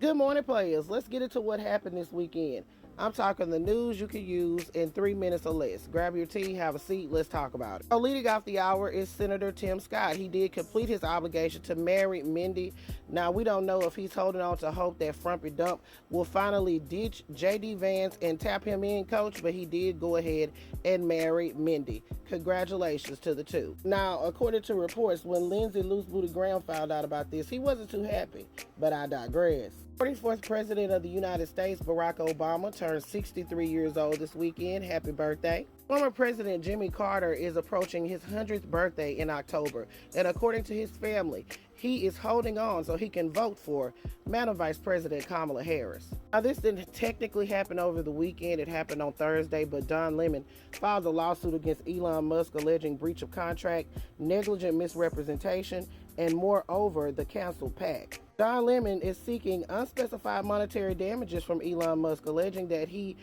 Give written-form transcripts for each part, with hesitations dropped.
Good morning, players. Let's get into what happened this weekend. I'm talking the news you can use in 3 minutes or less. Grab your tea, have a seat, let's talk about it. So leading off the hour is Senator Tim Scott. He did complete his obligation to marry Mindy. Now, we don't know if he's holding on to hope that Frump and Dump will finally ditch J.D. Vance and tap him in, coach, but he did go ahead and marry Mindy. Congratulations to the two. Now, according to reports, when Lindsey Loose Booty Graham found out about this, he wasn't too happy, but I digress. 44th President of the United States, Barack Obama, turned 63 years old this weekend. Happy birthday. Former President Jimmy Carter is approaching his 100th birthday in October, and according to his family, he is holding on so he can vote for Madam Vice President Kamala Harris. Now, this didn't technically happen over the weekend. It happened on Thursday, but Don Lemon filed a lawsuit against Elon Musk alleging breach of contract, negligent misrepresentation, and moreover, the canceled PAC. Don Lemon is seeking unspecified monetary damages from Elon Musk, alleging that he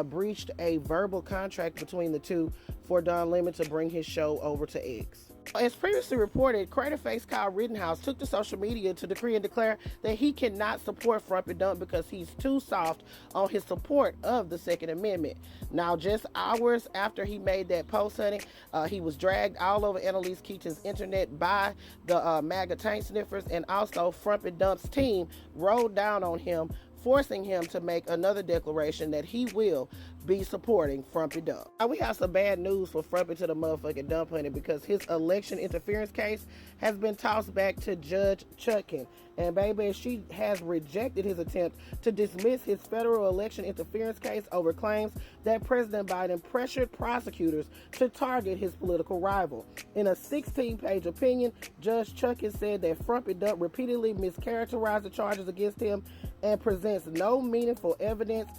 breached a verbal contract between the two for Don Lemon to bring his show over to X. As previously reported, creator face Kyle Rittenhouse took to social media to decree and declare that he cannot support Frump and Dump because he's too soft on his support of the Second Amendment. Now, just hours after he made that post, honey, he was dragged all over Annalise Keaton's internet by the MAGA tank sniffers, and also Frump and Dump's team rolled down on him, forcing him to make another declaration that he will be supporting Frump and Dump. Now, we have some bad news for Frump and to the motherfucking Dump, honey, because his election interference case has been tossed back to Judge Chutkan. And baby, she has rejected his attempt to dismiss his federal election interference case over claims that President Biden pressured prosecutors to target his political rival. In a 16-page opinion, Judge Chutkan said that Frump and Dump repeatedly mischaracterized the charges against him and presents no meaningful evidence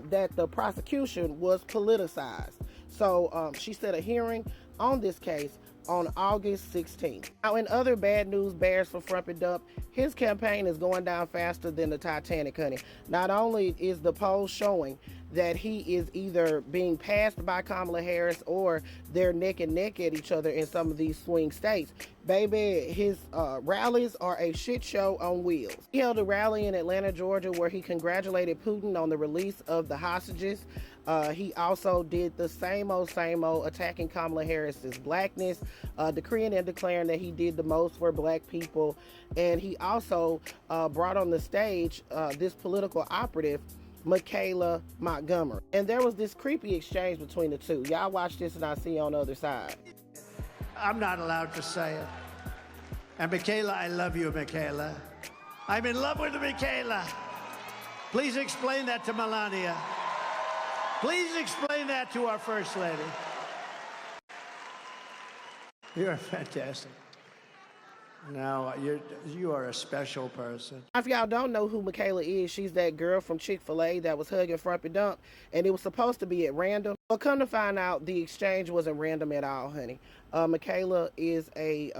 that the prosecution was politicized. So she set a hearing on this case on August 16th. Now, in other bad news bears for Frump and Dump, his campaign is going down faster than the Titanic, honey. Not only is the poll showing that he is either being passed by Kamala Harris or they're neck and neck at each other in some of these swing states. Baby, his rallies are a shit show on wheels. He held a rally in Atlanta, Georgia, where he congratulated Putin on the release of the hostages. He also did the same old, attacking Kamala Harris's blackness, decreeing and declaring that he did the most for black people. And he also brought on the stage this political operative, Michaela Montgomery. And there was this creepy exchange between the two. Y'all watch this and I'll see you on the other side. I'm not allowed to say it. And Michaela, I love you, Michaela. I'm in love with Michaela. Please explain that to Melania. Please explain that to our First Lady. You're fantastic. No, you are a special person. If y'all don't know who Michaela is, she's that girl from ChickfilA that was hugging Frump and Dump, and it was supposed to be at random. But come to find out, the exchange wasn't random at all, honey. Michaela is a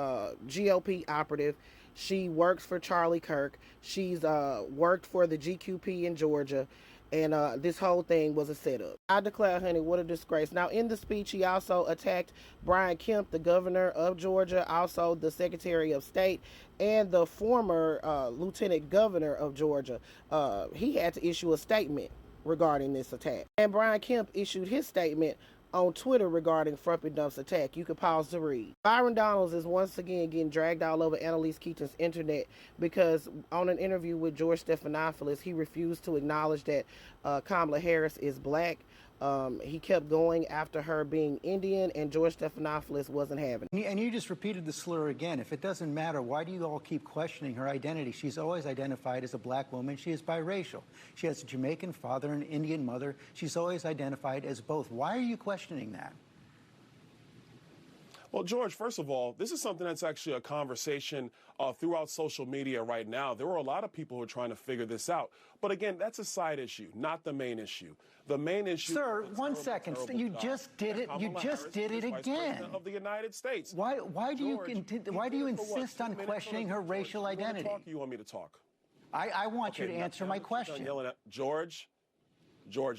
GOP operative. She works for Charlie Kirk. She's worked for the GQP in Georgia. And this whole thing was a setup. I declare, honey, what a disgrace. Now, in the speech, he also attacked Brian Kemp, the governor of Georgia, also the Secretary of State, and the former lieutenant governor of Georgia. He had to issue a statement regarding this attack. And Brian Kemp issued his statement on Twitter regarding Frump and Dump's attack. You can pause to read. Byron Donalds is once again getting dragged all over Annalise Keaton's internet because on an interview with George Stephanopoulos, he refused to acknowledge that Kamala Harris is black. He kept going after her being Indian, and George Stephanopoulos wasn't having it. And you just repeated the slur again. If it doesn't matter, why do you all keep questioning her identity? She's always identified as a black woman. She is biracial. She has a Jamaican father and an Indian mother. She's always identified as both. Why are you questioning that? Well, George, first of all, this is something that's actually a conversation throughout social media right now. There were a lot of people who are trying to figure this out. But again, that's a side issue, not the main issue. The main issue. Sir, one second. You just did it. You just did it again. Of the United States. Why do you insist on questioning her racial identity? You want me to talk? I want you to answer my question. George,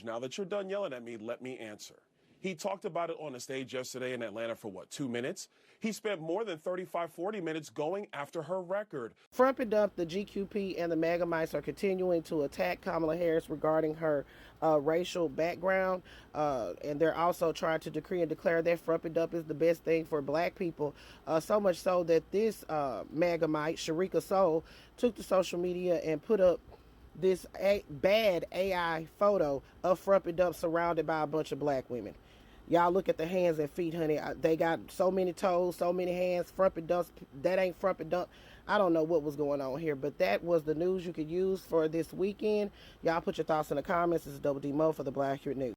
now that you're done yelling at me, let me answer. He talked about it on the stage yesterday in Atlanta for, 2 minutes? He spent more than 35, 40 minutes going after her record. Frump and DP, the GQP, and the MAGA mice are continuing to attack Kamala Harris regarding her racial background, and they're also trying to decree and declare that Frump and DP is the best thing for black people, so much so that this MAGA mite, Sharika Soul, took to social media and put up this bad AI photo of Frump and DP surrounded by a bunch of black women. Y'all look at the hands and feet, honey. They got so many toes, so many hands. Frump and DP, that ain't Frump and DP. I don't know what was going on here, but that was the news you could use for this weekend. Y'all put your thoughts in the comments. This is Double D Mo for the Black Accurate News.